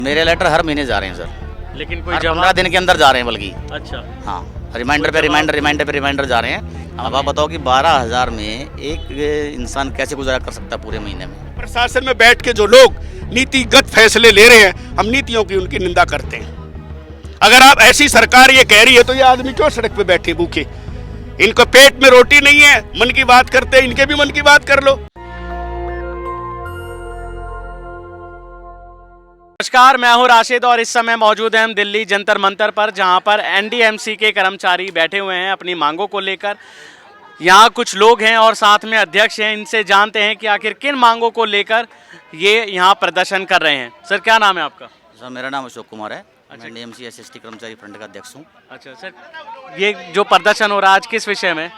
मेरे लेटर हर महीने जा रहे हैं सर, लेकिन कोई हर जवाब? 15 दिन के अंदर जा रहे हैं बल्कि। अच्छा, हाँ, रिमाइंडर पे रिमाइंडर जा रहे हैं। अब आप बताओ कि 12,000 में एक इंसान कैसे गुजारा कर सकता है पूरे महीने में। प्रशासन में बैठ के जो लोग नीतिगत फैसले ले रहे हैं, हम नीतियों की उनकी निंदा करते हैं। अगर आप ऐसी सरकार ये कह रही है तो ये आदमी क्यों सड़क पे बैठे भूखे? इनको पेट में रोटी नहीं है, मन की बात करते हैं, इनके भी मन की बात कर लो। नमस्कार, मैं हूं राशिद और इस समय मौजूद हैं हम दिल्ली जंतर मंतर पर, जहां पर एनडीएमसी के कर्मचारी बैठे हुए हैं अपनी मांगों को लेकर। यहां कुछ लोग हैं और साथ में अध्यक्ष हैं, इनसे जानते हैं कि आखिर किन मांगों को लेकर ये यहां प्रदर्शन कर रहे हैं। सर, क्या नाम है आपका? सर, मेरा नाम अशोक कुमार है। मैं एनडीएमसी एसएसटी कर्मचारी फ्रंट का अध्यक्ष हूँ। अच्छा सर, ये जो प्रदर्शन हो रहा है आज किस विषय में?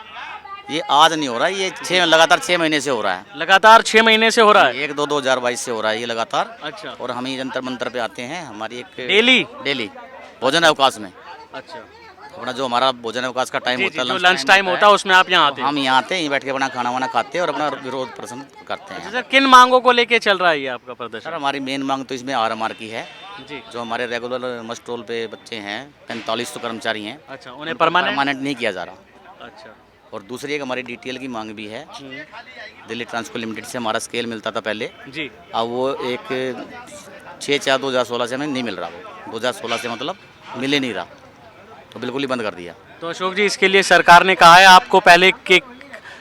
ये आज नहीं हो रहा है, ये लगातार 6 महीने से हो रहा है। लगातार 6 महीने से हो रहा है? 1-2-2022 से हो रहा है ये लगातार। अच्छा, और हम ही जंतर मंतर पे आते हैं, हमारी एक डेली भोजन अवकाश में। अच्छा, अपना जो हमारा भोजन अवकाश का टाइम होता है, जो लंच टाइम होता है उसमें आप यहाँ आते हैं? हम यहाँ आते हैं, बैठ के अपना खाना वाना खाते हैं और अपना विरोध प्रदर्शन करते हैं। सर, किन मांगों को लेके चल रहा है ये आपका प्रदर्शन? सर, हमारी मेन मांग तो इसमें आरएमआर की है। जी, जो हमारे रेगुलर मस्ट रोल पे बच्चे हैं, 45 तो कर्मचारी हैं। अच्छा, उन्हें परमानेंट नहीं किया जा रहा। अच्छा, और दूसरी एक हमारी डीटीएल की मांग भी है। दिल्ली ट्रांसको लिमिटेड से हमारा स्केल मिलता था पहले, जी, अब वो एक 6/4/2016 से हमें नहीं मिल रहा। वो 2016 से मतलब मिल ही नहीं रहा, तो बिल्कुल ही बंद कर दिया। तो अशोक जी, इसके लिए सरकार ने कहा है आपको पहले के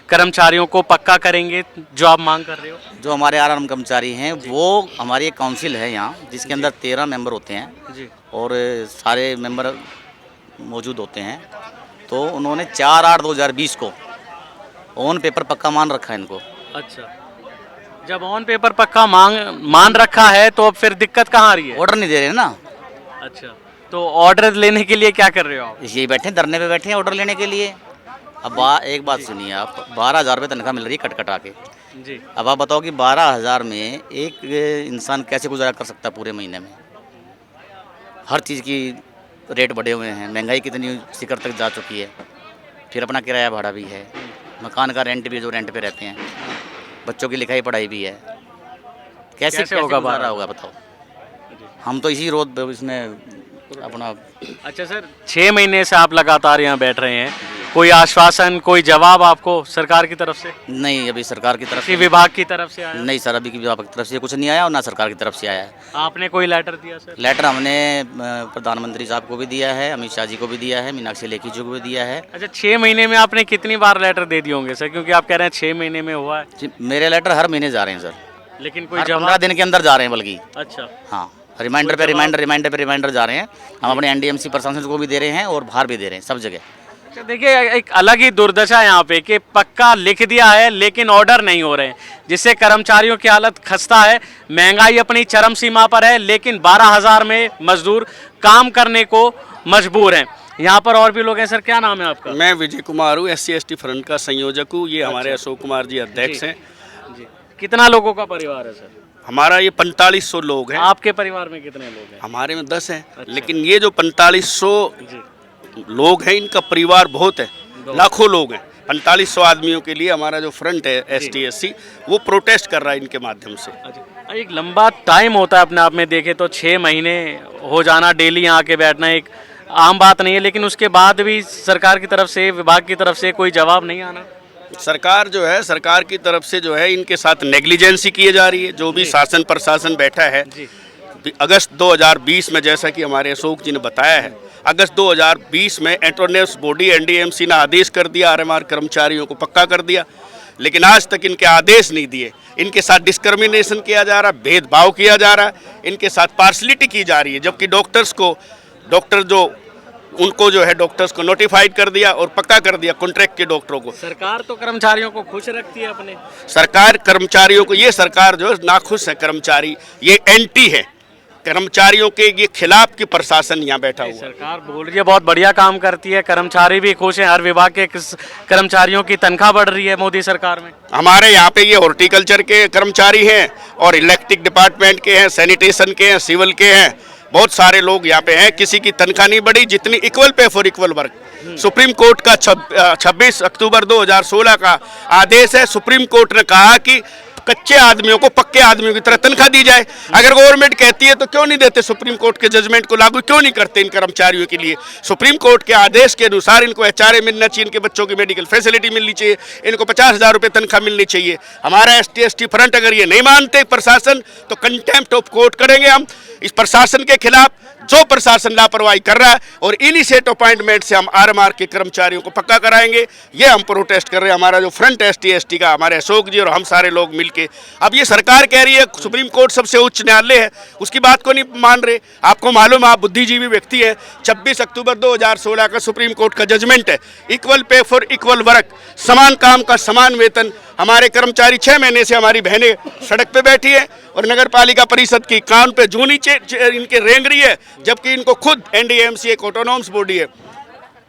कर्मचारियों को पक्का करेंगे जो आप मांग कर रहे हो? जो हमारे आरएम कर्मचारी हैं, वो हमारी एक काउंसिल है यहाँ, जिसके अंदर 13 मेंबर होते हैं जी, और सारे मेंबर मौजूद होते हैं। तो उन्होंने 4/8/2020 को ऑन पेपर पक्का मान रखा है इनको। अच्छा, जब ऑन पेपर पक्का मान रखा है तो अब फिर दिक्कत कहाँ आ रही है? ऑर्डर नहीं दे रहे ना। अच्छा, तो ऑर्डर लेने के लिए क्या कर रहे हो आप? यही बैठे धरने पे बैठे हैं ऑर्डर लेने के लिए। अब एक बात सुनिए आप, 12,000 रुपये तनख्वाह मिल रही है कट के। जी, अब आप बताओ कि 12,000 में एक इंसान कैसे गुजारा कर सकता है पूरे महीने में। हर चीज़ की रेट बढ़े हुए हैं, महंगाई कितनी शिखर तक जा चुकी है, फिर अपना किराया भाड़ा भी है, मकान का रेंट भी, जो रेंट पे रहते हैं, बच्चों की लिखाई पढ़ाई भी है। कैसे होगा गुजारा होगा बताओ। हम तो इसी रोड पे इसमें अपना। अच्छा सर, 6 महीने से आप लगातार यहाँ बैठ रहे हैं, कोई आश्वासन, कोई जवाब आपको सरकार की तरफ से? नहीं, अभी सरकार की तरफ किसी विभाग की तरफ से आया? नहीं सर, अभी की विभाग की तरफ से कुछ नहीं आया और ना सरकार की तरफ से आया है। आपने कोई लेटर दिया सर? लेटर हमने प्रधानमंत्री साहब को भी दिया है, अमित शाह जी को भी दिया है, मीनाक्षी लेखी जी को भी दिया है। अच्छा, 6 महीने में आपने कितनी बार लेटर दे दिए होंगे सर, क्योंकि आप कह रहे हैं 6 महीने में हुआ है? जी, मेरे लेटर हर महीने जा रहे हैं सर, लेकिन कोई हर जवाब? 15 दिन के अंदर जा रहे हैं बल्कि। अच्छा, हाँ, रिमाइंडर पे रिमाइंडर जा रहे हैं। हम अपने एनडीएमसी प्रशासन को भी दे रहे हैं और बाहर भी दे रहे हैं, सब जगह। अच्छा, देखिए एक अलग ही दुर्दशा है यहाँ पे कि पक्का लिख दिया है लेकिन ऑर्डर नहीं हो रहे हैं, जिससे कर्मचारियों की हालत खस्ता है। महंगाई अपनी चरम सीमा पर है, लेकिन 12,000 में मजदूर काम करने को मजबूर हैं। यहाँ पर और भी लोग हैं। सर, क्या नाम है आपका? मैं विजय कुमार हूँ, SC/ST फ्रंट का संयोजक हूँ। ये हमारे अशोक कुमार जी अध्यक्ष हैं। जी, कितना लोगों का परिवार है सर? हमारा ये 4500 लोग हैं। आपके परिवार में कितने लोग हैं? हमारे में 10 हैं। अच्छा। लेकिन ये जो 4500 जी, लोग हैं, इनका परिवार बहुत है, लाखों लोग हैं। 4500 आदमियों के लिए हमारा जो फ्रंट है ST/SC, वो प्रोटेस्ट कर रहा है इनके माध्यम से। अच्छा, एक लंबा टाइम होता है अपने आप में, देखे तो 6 महीने हो जाना, डेली यहाँ के बैठना एक आम बात नहीं है, लेकिन उसके बाद भी सरकार की तरफ से, विभाग की तरफ से कोई जवाब नहीं आना। सरकार जो है, सरकार की तरफ से जो है इनके साथ नेग्लिजेंसी की जा रही है। जो भी शासन प्रशासन बैठा है, अगस्त 2020 में, जैसा कि हमारे अशोक जी ने बताया है, अगस्त 2020 में एटॉर्नस बॉडी एनडीएमसी ने आदेश कर दिया, आरएमआर कर्मचारियों को पक्का कर दिया। लेकिन आज तक इनके आदेश नहीं दिए। इनके साथ डिस्क्रिमिनेशन किया जा रहा है, भेदभाव किया जा रहा है, इनके साथ पार्शलिटी की जा रही है। जबकि डॉक्टर्स को नोटिफाइड कर दिया और पक्का कर दिया कॉन्ट्रैक्ट के डॉक्टरों को। सरकार तो कर्मचारियों को खुश रखती है अपने। सरकार कर्मचारियों को, ये सरकार जो है नाखुश है कर्मचारी, ये एंटी है कर्मचारियों के, ये खिलाफ की प्रशासन यहाँ बैठा हुआ है। सरकार बोल रही है बहुत बढ़िया काम करती है, कर्मचारी भी खुश हैं, हर विभाग के कर्मचारियों की तनख्वाह बढ़ रही है मोदी सरकार में। हमारे यहाँ पे ये हॉर्टिकल्चर के कर्मचारी हैं और इलेक्ट्रिक डिपार्टमेंट के हैं, सैनिटेशन के हैं, सिविल के हैं, बहुत सारे लोग यहाँ पे हैं। किसी की तनख्वाह नहीं बढ़ी, जितनी equal pay for equal work. Supreme court का 26 अक्टूबर 2016 का आदेश है। सुप्रीम कोर्ट ने कहा कि कच्चे आदमियों को पक्के आदमियों की तरह तनख्वाह दी जाए। अगर गवर्नमेंट कहती है तो क्यों नहीं देते, सुप्रीम कोर्ट के जजमेंट को लागू क्यों नहीं करते इन कर्मचारियों के लिए। सुप्रीम कोर्ट के आदेश के अनुसार इनको एचआरए मिलना चाहिए, इनके बच्चों की मेडिकल फैसिलिटी मिलनी चाहिए, इनको 50,000 रुपये तनख्वाह मिलनी चाहिए। हमारा ST फ्रंट अगर ये नहीं मानते प्रशासन तो कंटेम्प्ट ऑफ कोर्ट करेंगे हम इस प्रशासन के खिलाफ, जो प्रशासन लापरवाही कर रहा है, और इन्हीं सेट अपॉइंटमेंट से हम RMR के कर्मचारियों को पक्का कराएंगे। ये हम प्रोटेस्ट कर रहे हैं, हमारा जो फ्रंट ST का हमारे अशोक जी और हम सारे लोग मिलके। अब ये सरकार कह रही है सुप्रीम कोर्ट सबसे उच्च न्यायालय है, उसकी बात को नहीं मान रहे। आपको मालूम है, आप बुद्धिजीवी व्यक्ति है, 26 अक्टूबर 2016 का सुप्रीम कोर्ट का जजमेंट है, equal pay for equal work, समान काम का समान वेतन। हमारे कर्मचारी 6 महीने से हमारी बहनें सड़क पे बैठी है और नगर पालिका परिषद की कान पे जू नीचे इनके रेंग रही है, जबकि इनको खुद NDMC एक ऑटोनॉमस बॉडी है,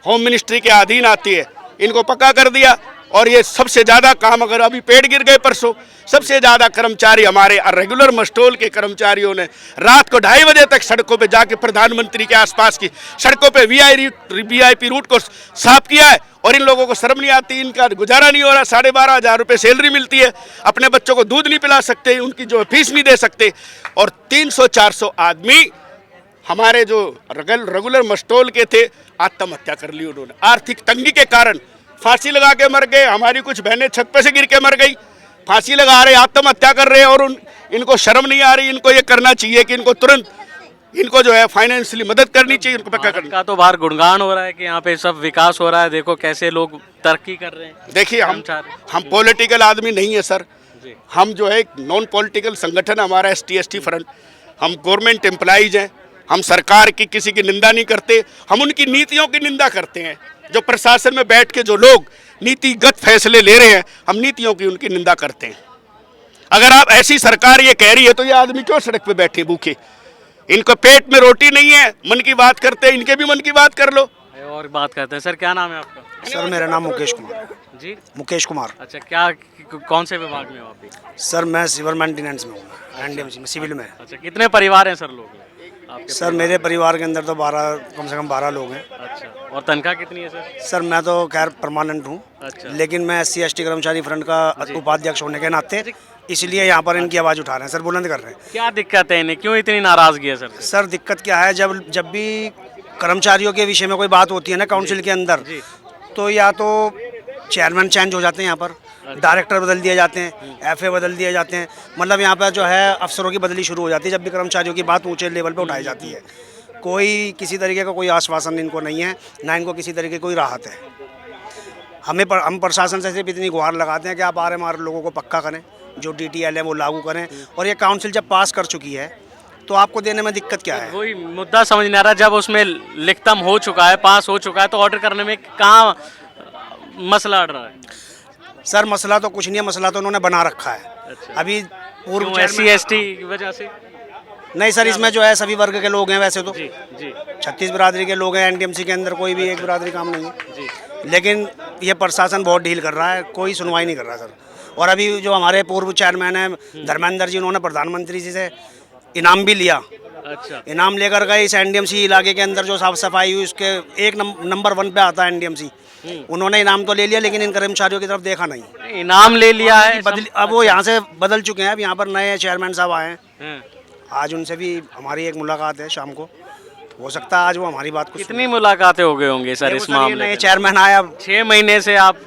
होम मिनिस्ट्री के अधीन आती है। इनको पक्का कर दिया और ये सबसे ज़्यादा काम, अगर अभी पेड़ गिर गए परसों, सबसे ज़्यादा कर्मचारी हमारे रेगुलर मस्टोल के कर्मचारियों ने रात को 2:30 बजे तक सड़कों पे जाके प्रधानमंत्री के आसपास की सड़कों पे VIP रूट को साफ किया है। और इन लोगों को शर्म नहीं आती, इनका गुजारा नहीं हो रहा। 12,500 रुपये सैलरी मिलती है, अपने बच्चों को दूध नहीं पिला सकते, उनकी जो फीस नहीं दे सकते। और 300-400 आदमी हमारे जो रेगुलर मस्टोल के थे आत्महत्या कर ली उन्होंने, आर्थिक तंगी के कारण फांसी लगा के मर गए। हमारी कुछ बहनें छत पे से गिर के मर गई, फांसी लगा रहे, आत्महत्या कर रहे हैं। और इनको शर्म नहीं आ रही। इनको ये करना चाहिए कि इनको तुरंत इनको जो है फाइनेंशियली मदद करनी चाहिए, इनको पक्का करना। का तो बाहर गुणगान हो रहा है कि यहाँ पे सब विकास हो रहा है, देखो कैसे लोग तरक्की कर रहे हैं। देखिए, हम पॉलिटिकल आदमी नहीं है सर, हम जो है एक नॉन पॉलिटिकल संगठन, हमारा ST फ्रंट, हम गवर्नमेंट एम्प्लॉइज हैं। हम सरकार की किसी की निंदा नहीं करते, हम उनकी नीतियों की निंदा करते हैं। जो प्रशासन में बैठ के जो लोग नीतिगत फैसले ले रहे हैं, हम नीतियों की उनकी निंदा करते हैं। अगर आप ऐसी सरकार ये कह रही है तो ये आदमी क्यों सड़क पे बैठे भूखे? इनको पेट में रोटी नहीं है, मन की बात करते हैं, इनके भी मन की बात कर लो। और बात करते हैं। सर क्या नाम है आपका? सर मेरा नाम मुकेश कुमार। जी, मुकेश कुमार। अच्छा, क्या कौन से विभाग में हो आप भी? सर मैं सिविल मेंटेनेंस में हूँ, NDMC में, सिविल में। अच्छा, कितने परिवार हैं सर लोग आपके? सर मेरे परिवार के अंदर तो 12, कम से कम 12 लोग हैं। अच्छा, और तनख्वाह कितनी है सर? सर मैं तो खैर परमानेंट हूँ, अच्छा। लेकिन मैं SC/ST कर्मचारी फ्रंट का उपाध्यक्ष होने के नाते इसलिए यहाँ पर इनकी आवाज़ उठा रहे हैं सर, बुलंद कर रहे हैं। क्या दिक्कत है इन्हें, क्यों इतनी नाराजगी है सर? सर दिक्कत क्या है, जब भी कर्मचारियों के विषय में कोई बात होती है ना काउंसिल के अंदर, तो या तो चेयरमैन चेंज हो जाते हैं, यहाँ पर डायरेक्टर बदल दिए जाते हैं, FA बदल दिए जाते हैं, मतलब यहाँ पर जो है अफसरों की बदली शुरू हो जाती है जब भी कर्मचारियों की बात ऊंचे लेवल पे उठाई जाती है। कोई किसी तरीके का कोई आश्वासन इनको नहीं है, ना इनको किसी तरीके की कोई राहत है। हम प्रशासन से सिर्फ इतनी गुहार लगाते हैं कि आप RMR लोगों को पक्का करें, जो DTL है वो लागू करें। और ये काउंसिल जब पास कर चुकी है तो आपको देने में दिक्कत क्या है? वही मुद्दा समझ नहीं आ रहा, जब उसमें लिखतम हो चुका है, पास हो चुका है, तो ऑर्डर करने में कहाँ मसला अड़ रहा है? सर मसला तो कुछ नहीं है, मसला तो उन्होंने बना रखा है। अच्छा। अभी पूर्व SC/ST की वजह से नहीं सर, इसमें जो है सभी वर्ग के लोग हैं वैसे तो, जी जी 36 बिरादरी के लोग हैं। NDMC के अंदर कोई भी एक बिरादरी काम नहीं है जी, लेकिन ये प्रशासन बहुत ढील कर रहा है, कोई सुनवाई नहीं कर रहा सर। और अभी जो हमारे पूर्व चेयरमैन हैं धर्मेंद्र जी, उन्होंने प्रधानमंत्री जी से इनाम भी लिया। अच्छा, इनाम लेकर गए। इस NDMC इलाके के अंदर जो साफ सफाई हुई उसके एक नंबर 1 पे आता है NDMC। उन्होंने इनाम तो ले लिया लेकिन इन कर्मचारियों की तरफ देखा नहीं। इनाम ले लिया है अब वो यहाँ से बदल चुके हैं, अब यहाँ पर नए चेयरमैन साहब आए हैं। हैं। आज उनसे भी हमारी एक मुलाकात है शाम को, हो सकता है आज वो हमारी बात को कितनी मुलाकातें हो गई होंगी सर इस मामले नए में? चेयरमैन आया। 6 महीने से आप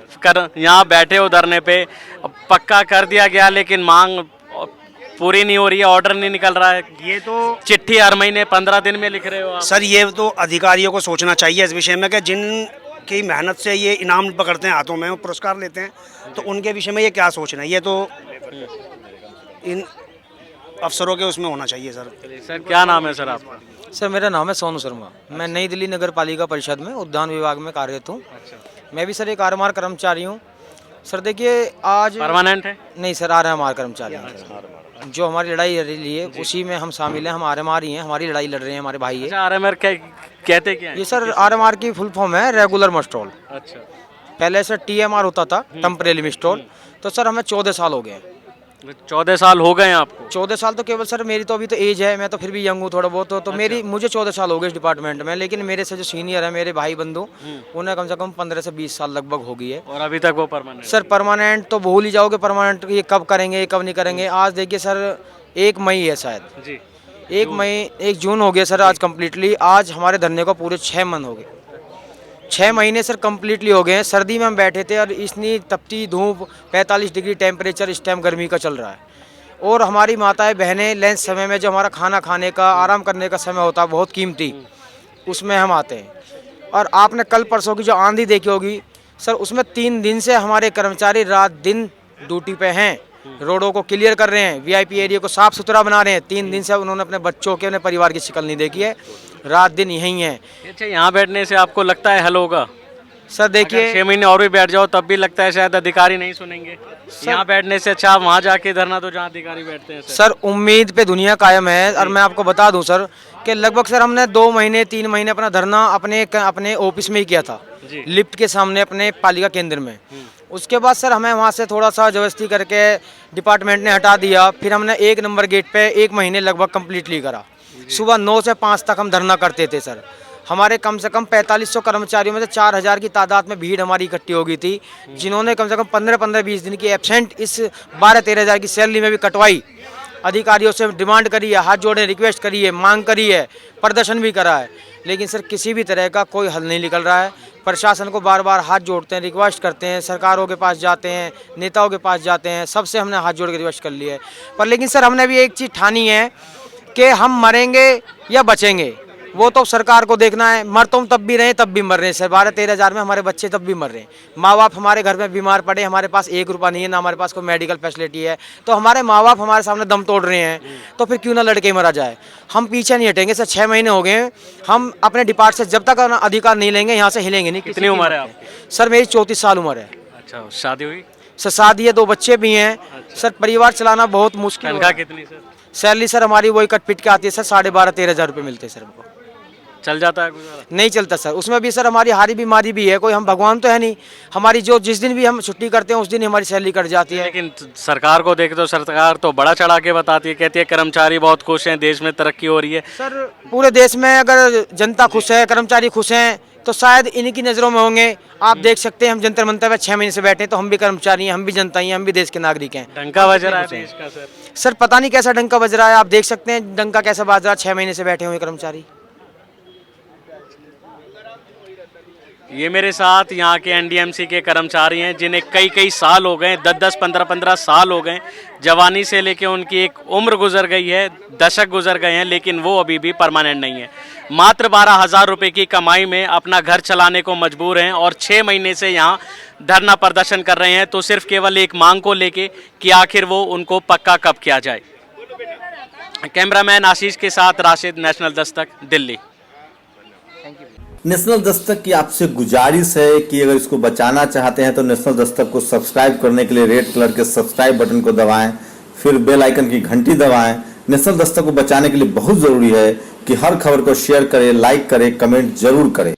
यहाँ बैठे हो धरने पे, पक्का कर दिया गया लेकिन मांग पूरी नहीं हो रही है, ऑर्डर नहीं निकल रहा है। ये तो चिट्ठी हर महीने 15 दिन में लिख रहे हो आप। सर ये तो अधिकारियों को सोचना चाहिए इस विषय में कि जिनकी मेहनत से ये इनाम पकड़ते हैं हाथों में, वो पुरस्कार लेते हैं, तो उनके विषय में ये क्या सोचना है? ये तो इन अफसरों के उसमें होना चाहिए सर। सर क्या नाम है सर आपका? सर मेरा नाम है सोनू शर्मा, मैं नई दिल्ली नगर पालिका परिषद में उद्यान विभाग में कार्यरत हूँ। मैं भी सर एक RMR कर्मचारी हूँ। सर देखिए आज परमानेंट है? नहीं सर, RMR कर्मचारी हैं सर। जो हमारी लड़ाई लड़ रही है उसी में हम शामिल हैं, हम RMR ही हैं, हमारी लड़ाई लड़ रहे हैं, हमारे भाई है। अच्छा, RMR कहते क्या है? ये सर RMR की फुल फॉर्म है रेगुलर मस्टोल। अच्छा, पहले सर TMR होता था, टेम्परेरी मस्टोल। तो सर हमें 14 साल हो गए 14 साल हो गए हैं आपको? 14 साल तो केवल सर मेरी तो अभी तो एज है, मैं तो फिर भी यंग हूँ थोड़ा बहुत, तो मेरी मुझे 14 साल हो गए इस डिपार्टमेंट में, लेकिन मेरे से जो सीनियर है मेरे भाई बंधु उन्हें कम से कम 15 से 20 साल लगभग हो गई है। और अभी तक वो परमानेंट? सर परमानेंट तो भूल ही जाओगे, परमानेंट ये कब करेंगे ये कब नहीं करेंगे। आज देखिए सर 1 मई है शायद, जी 1 जून हो गया सर आज कम्प्लीटली। आज हमारे धरने को पूरे 6 मन हो गए, 6 महीने सर कम्प्लीटली हो गए हैं। सर्दी में हम बैठे थे और इतनी तपती धूप 45 डिग्री टेम्परेचर इस टाइम गर्मी का चल रहा है, और हमारी माताएं बहनें लंच समय में जो हमारा खाना खाने का आराम करने का समय होता है बहुत कीमती, उसमें हम आते हैं। और आपने कल परसों की जो आंधी देखी होगी सर, उसमें 3 दिन से हमारे कर्मचारी रात दिन ड्यूटी पे हैं, रोडों को क्लियर कर रहे हैं, वीआईपी एरिया को साफ़ सुथरा बना रहे हैं। 3 दिन से उन्होंने अपने बच्चों के अपने परिवार की शिकल नहीं देखी है, रात दिन यहीं है। अच्छा, यहाँ बैठने से आपको लगता है हल होगा? सर देखिए 6 महीने और भी बैठ जाओ तब भी लगता है शायद अधिकारी नहीं सुनेंगे। यहाँ बैठने से अच्छा वहाँ जाके धरना दो जहाँ अधिकारी बैठते हैं। सर उम्मीद पे दुनिया कायम है। और मैं आपको बता दूं सर कि लगभग सर हमने 2 महीने 3 महीने अपना धरना अपने ऑफिस में ही किया था, लिफ्ट के सामने अपने पालिका केंद्र में। उसके बाद सर हमें वहाँ से थोड़ा सा जबरदस्ती करके डिपार्टमेंट ने हटा दिया, फिर हमने 1 नंबर गेट पे 1 महीने लगभग कम्प्लीटली करा। सुबह 9 से 5 तक हम धरना करते थे सर। हमारे कम से कम 4500 कर्मचारियों में से 4000 की तादाद में भीड़ हमारी इकट्ठी हो गई थी, जिन्होंने कम से कम 15-20 दिन की एब्सेंट इस 12-13 हज़ार की सैलरी में भी कटवाई। अधिकारियों से डिमांड करी है, हाथ जोड़े रिक्वेस्ट करी है, मांग करी है, प्रदर्शन भी करा है, लेकिन सर किसी भी तरह का कोई हल नहीं निकल रहा है। प्रशासन को बार बार हाथ जोड़ते हैं, रिक्वेस्ट करते हैं, सरकारों के पास जाते हैं, नेताओं के पास जाते हैं, सबसे हमने हाथ जोड़ के रिक्वेस्ट कर लिया है। पर लेकिन सर हमने भी एक चीज़ ठानी है कि हम मरेंगे या बचेंगे वो तो सरकार को देखना है। मर तो हम तब भी रहे तब भी मर रहे हैं सर, 12-13 हज़ार में हमारे बच्चे तब भी मर रहे हैं। माँ बाप हमारे घर में बीमार पड़े, हमारे पास 1 रुपया नहीं है, ना हमारे पास कोई मेडिकल फैसिलिटी है, तो हमारे माँ बाप हमारे सामने दम तोड़ रहे हैं, तो फिर क्यों ना लड़के मरा जाए। हम पीछे नहीं हटेंगे सर। 6 महीने हो गए, हम अपने डिपार्ट से जब तक अधिकार नहीं लेंगे यहाँ से हिलेंगे नहीं। कितनी उम्र है आपकी? सर मेरी 34 साल उम्र है। अच्छा, शादी हुई? सर शादी है, 2 बच्चे भी हैं। सर परिवार चलाना बहुत मुश्किल। तनख्वाह कितनी सर? सैलरी सर हमारी वही कट पिट के आती है सर, 12,500-13 हज़ार रुपये मिलते हैं सर हमको। चल जाता है गुजारा? नहीं चलता सर, उसमें भी सर हमारी हारी बीमारी भी है, कोई हम भगवान तो है नहीं। हमारी जो जिस दिन भी हम छुट्टी करते हैं उस दिन ही हमारी सैलरी कट जाती है। लेकिन सरकार को देखे तो सरकार तो बड़ा चढ़ा के बताती है, कहती है कर्मचारी बहुत खुश हैं, देश में तरक्की हो रही है। सर पूरे देश में अगर जनता खुश है, कर्मचारी खुश हैं, तो शायद इन्हीं की नज़रों में होंगे। आप देख सकते हैं हम जंतर मंतर पे 6 महीने से बैठे हैं, तो हम भी कर्मचारी हैं, हम भी जनता ही हैं, हम भी देश के नागरिक हैं। डंका बज रहा है देश का सर। सर पता नहीं कैसा डंका बज रहा है, आप देख सकते हैं डंका कैसा बज रहा है। 6 महीने से बैठे हुए कर्मचारी। ये मेरे साथ यहाँ के एनडीएमसी के कर्मचारी हैं जिन्हें कई साल हो गए, 10-10, 15-15 साल हो गए। जवानी से लेके उनकी एक उम्र गुजर गई है, दशक गुजर गए हैं, लेकिन वो अभी भी परमानेंट नहीं है। मात्र 12,000 रुपये की कमाई में अपना घर चलाने को मजबूर हैं और 6 महीने से यहाँ धरना प्रदर्शन कर रहे हैं, तो सिर्फ केवल एक मांग को लेके कि आखिर वो उनको पक्का कब किया जाए। कैमरामैन आशीष के साथ राशिद, नेशनल दस्तक, दिल्ली। नेशनल दस्तक की आपसे गुजारिश है कि अगर इसको बचाना चाहते हैं तो नेशनल दस्तक को सब्सक्राइब करने के लिए रेड कलर के सब्सक्राइब बटन को दबाएं, फिर बेल आइकन की घंटी दबाएं। नेशनल दस्तक को बचाने के लिए बहुत जरूरी है कि हर खबर को शेयर करें, लाइक करें, कमेंट जरूर करें।